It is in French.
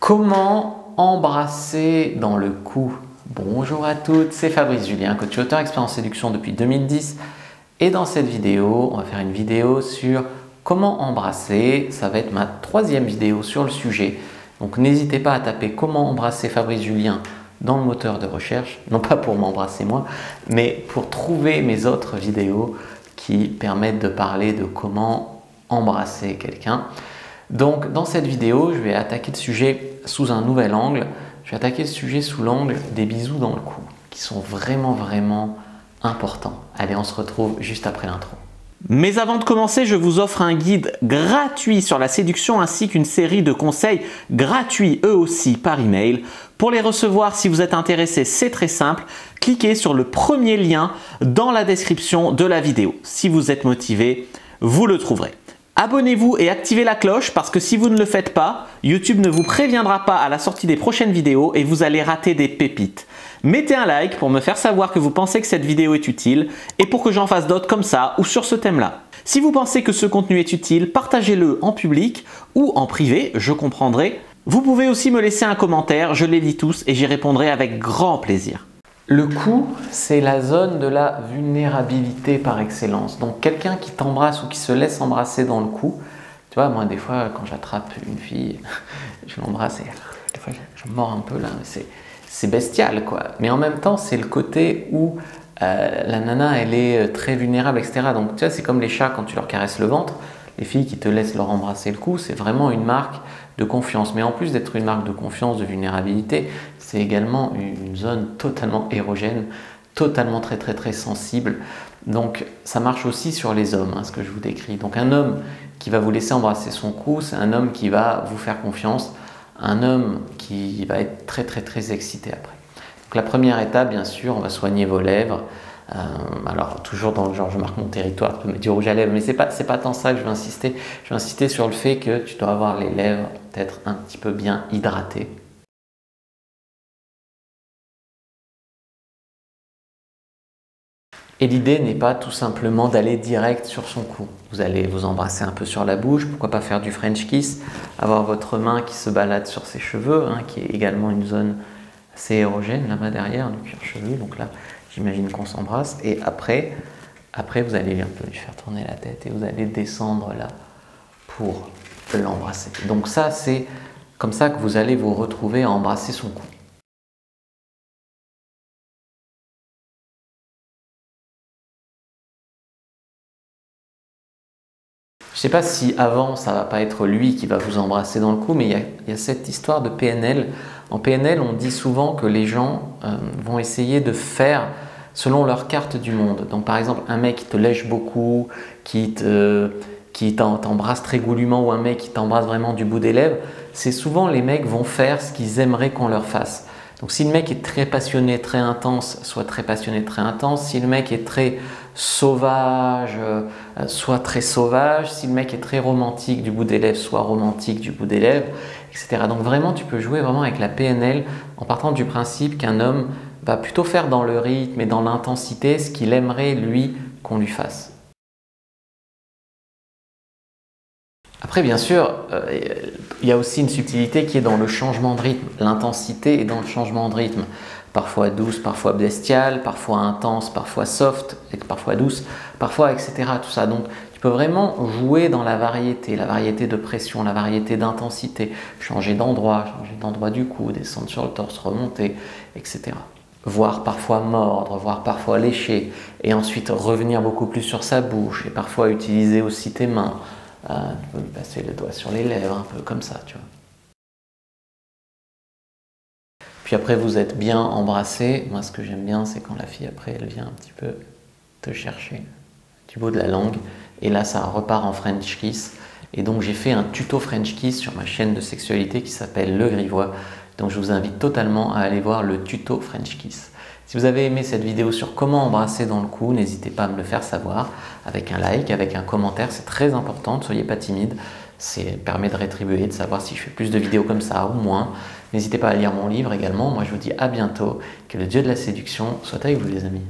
Comment embrasser dans le cou? Bonjour à toutes, c'est Fabrice Julien, coach auteur, expert en séduction depuis 2010. Et dans cette vidéo, on va faire une vidéo sur comment embrasser. Ça va être ma troisième vidéo sur le sujet. Donc n'hésitez pas à taper comment embrasser Fabrice Julien dans le moteur de recherche. Non pas pour m'embrasser moi, mais pour trouver mes autres vidéos qui permettent de parler de comment embrasser quelqu'un. Donc dans cette vidéo, je vais attaquer le sujet sous un nouvel angle. Je vais attaquer le sujet sous l'angle des bisous dans le cou, qui sont vraiment importants. Allez, on se retrouve juste après l'intro. Mais avant de commencer, je vous offre un guide gratuit sur la séduction ainsi qu'une série de conseils gratuits eux aussi par email. Pour les recevoir, si vous êtes intéressé, c'est très simple. Cliquez sur le premier lien dans la description de la vidéo. Si vous êtes motivé, vous le trouverez. Abonnez-vous et activez la cloche parce que si vous ne le faites pas, YouTube ne vous préviendra pas à la sortie des prochaines vidéos et vous allez rater des pépites. Mettez un like pour me faire savoir que vous pensez que cette vidéo est utile et pour que j'en fasse d'autres comme ça ou sur ce thème-là. Si vous pensez que ce contenu est utile, partagez-le en public ou en privé, je comprendrai. Vous pouvez aussi me laisser un commentaire, je les lis tous et j'y répondrai avec grand plaisir. Le cou, c'est la zone de la vulnérabilité par excellence. Donc quelqu'un qui t'embrasse ou qui se laisse embrasser dans le cou, tu vois, moi des fois quand j'attrape une fille, je l'embrasse et des fois je mords un peu là, c'est bestial quoi. Mais en même temps, c'est le côté où la nana elle est très vulnérable, etc. Donc tu vois, c'est comme les chats quand tu leur caresses le ventre, les filles qui te laissent leur embrasser le cou, c'est vraiment une marque de confiance. Mais en plus d'être une marque de confiance, de vulnérabilité, c'est également une zone totalement érogène, totalement très sensible. Donc ça marche aussi sur les hommes, hein, ce que je vous décris. Donc un homme qui va vous laisser embrasser son cou, c'est un homme qui va vous faire confiance, un homme qui va être très excité après. Donc la première étape, bien sûr, on va soigner vos lèvres. Alors toujours dans le genre je marque mon territoire, je peux mettre du rouge à lèvres, mais c'est pas tant ça que je vais insister. Je vais insister sur le fait que tu dois avoir les lèvres peut-être un petit peu bien hydratées. Et l'idée n'est pas tout simplement d'aller direct sur son cou. Vous allez vous embrasser un peu sur la bouche, pourquoi pas faire du French kiss, avoir votre main qui se balade sur ses cheveux, hein, qui est également une zone assez érogène là-bas derrière, le cuir chevelu. Donc là, j'imagine qu'on s'embrasse. Et après, vous allez un peu lui faire tourner la tête et vous allez descendre là pour l'embrasser. Donc ça, c'est comme ça que vous allez vous retrouver à embrasser son cou. Je ne sais pas si avant, ça ne va pas être lui qui va vous embrasser dans le cou, mais il y a cette histoire de PNL. En PNL, on dit souvent que les gens vont essayer de faire selon leur carte du monde. Donc par exemple, un mec qui te lèche beaucoup, qui t'embrasse très goulûment, ou un mec qui t'embrasse vraiment du bout des lèvres, c'est souvent les mecs vont faire ce qu'ils aimeraient qu'on leur fasse. Donc si le mec est très passionné, très intense, soit très passionné, très intense. Si le mec est très sauvage, soit très sauvage. Si le mec est très romantique du bout des lèvres, soit romantique du bout des lèvres, etc. Donc vraiment, tu peux jouer vraiment avec la PNL en partant du principe qu'un homme va plutôt faire dans le rythme et dans l'intensité ce qu'il aimerait lui qu'on lui fasse. Après, bien sûr, il y a aussi une subtilité qui est dans le changement de rythme. L'intensité est dans le changement de rythme. Parfois douce, parfois bestiale, parfois intense, parfois soft, parfois douce, parfois etc. Tout ça. Donc, tu peux vraiment jouer dans la variété de pression, la variété d'intensité, changer d'endroit du cou, descendre sur le torse, remonter, etc. Voire parfois mordre, voire parfois lécher, et ensuite revenir beaucoup plus sur sa bouche, et parfois utiliser aussi tes mains. Tu peux passer le doigt sur les lèvres, un peu comme ça, tu vois. Puis après, vous êtes bien embrassé. Moi, ce que j'aime bien, c'est quand la fille, après, elle vient un petit peu te chercher du bout de la langue. Et là, ça repart en French kiss. Et donc, j'ai fait un tuto French kiss sur ma chaîne de sexualité qui s'appelle Le Grivois. Donc, je vous invite totalement à aller voir le tuto French kiss. Si vous avez aimé cette vidéo sur comment embrasser dans le cou, n'hésitez pas à me le faire savoir avec un like, avec un commentaire. C'est très important, ne soyez pas timide. Ça permet de rétribuer, de savoir si je fais plus de vidéos comme ça ou moins. N'hésitez pas à lire mon livre également. Moi, je vous dis à bientôt. Que le Dieu de la séduction soit avec vous, les amis.